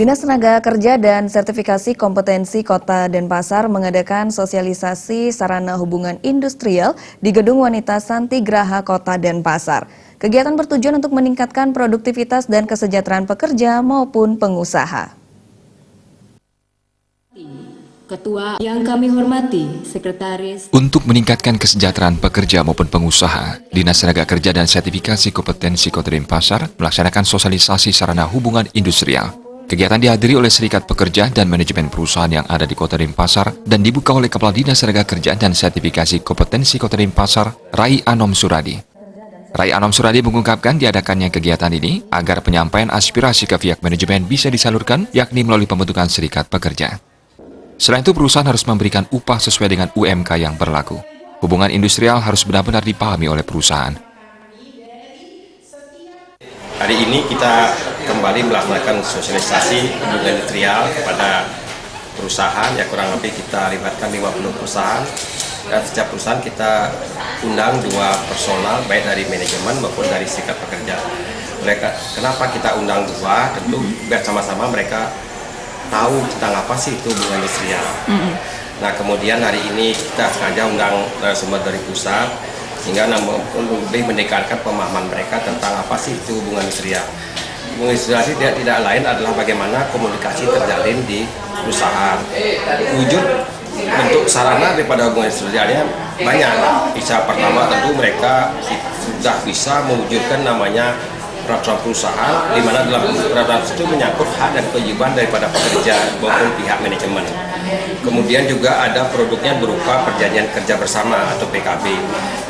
Dinas Tenaga Kerja dan Sertifikasi Kompetensi Kota Denpasar mengadakan sosialisasi sarana hubungan industrial di Gedung Wanita Santigraha Kota Denpasar. Kegiatan bertujuan untuk meningkatkan produktivitas dan kesejahteraan pekerja maupun pengusaha. Ketua yang kami hormati, Sekretaris. Untuk meningkatkan kesejahteraan pekerja maupun pengusaha, Dinas Tenaga Kerja dan Sertifikasi Kompetensi Kota Denpasar melaksanakan sosialisasi sarana hubungan industrial. Kegiatan dihadiri oleh Serikat Pekerja dan Manajemen Perusahaan yang ada di Kota Denpasar dan dibuka oleh Kepala Dinas Tenaga Kerja dan Sertifikasi Kompetensi Kota Denpasar, Rai Anom Suradi. Rai Anom Suradi mengungkapkan diadakannya kegiatan ini agar penyampaian aspirasi ke pihak manajemen bisa disalurkan, yakni melalui pembentukan Serikat Pekerja. Selain itu, perusahaan harus memberikan upah sesuai dengan UMK yang berlaku. Hubungan industrial harus benar-benar dipahami oleh perusahaan. Hari ini kita kembali melaksanakan sosialisasi hubungan industrial kepada perusahaan, ya kurang lebih kita libatkan 50 perusahaan, dan setiap perusahaan kita undang 2 personal, baik dari manajemen maupun dari serikat pekerja. Kenapa kita undang 2? Tentu biar sama-sama mereka tahu tentang apa sih itu hubungan industrial. Nah, kemudian hari ini kita sengaja undang narasumber dari pusat sehingga lebih mendekatkan pemahaman mereka tentang apa sih itu hubungan industrial. Hubungan industrial tidak lain adalah bagaimana komunikasi terjalin di perusahaan. Wujud bentuk sarana daripada hubungan industrialnya banyak. Bisa pertama tentu mereka sudah bisa mewujudkan namanya peraturan perusahaan, di mana dalam peraturan itu menyangkut hak dan kewajiban daripada pekerja maupun pihak manajemen. Kemudian juga ada produknya berupa perjanjian kerja bersama atau PKB.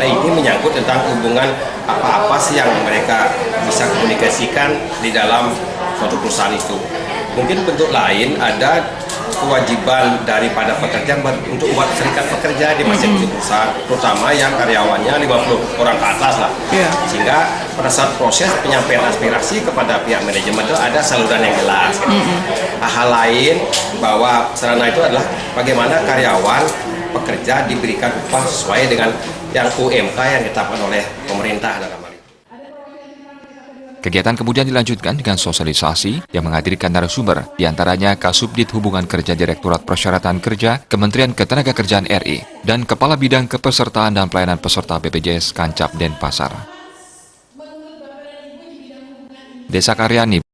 Nah, ini menyangkut tentang hubungan apa-apa sih yang mereka bisa komunikasikan di dalam suatu perusahaan itu. Mungkin bentuk lain ada kewajiban daripada pekerja untuk buat serikat pekerja di masing-masing perusahaan, terutama yang karyawannya 50 orang ke atas lah. Sehingga pada saat proses penyampaian aspirasi kepada pihak manajemen itu ada saluran yang jelas. Hal lain bahwa sarana itu adalah bagaimana karyawan pekerja diberikan upah sesuai dengan yang UMK yang ditetapkan oleh pemerintah dalam hal ini. Kegiatan kemudian dilanjutkan dengan sosialisasi yang menghadirkan narasumber, diantaranya Kasubdit Hubungan Kerja Direktorat Persyaratan Kerja, Kementerian Ketenagakerjaan RI, dan Kepala Bidang Kepesertaan dan Pelayanan Peserta BPJS Kancap Denpasar. Desa Karyani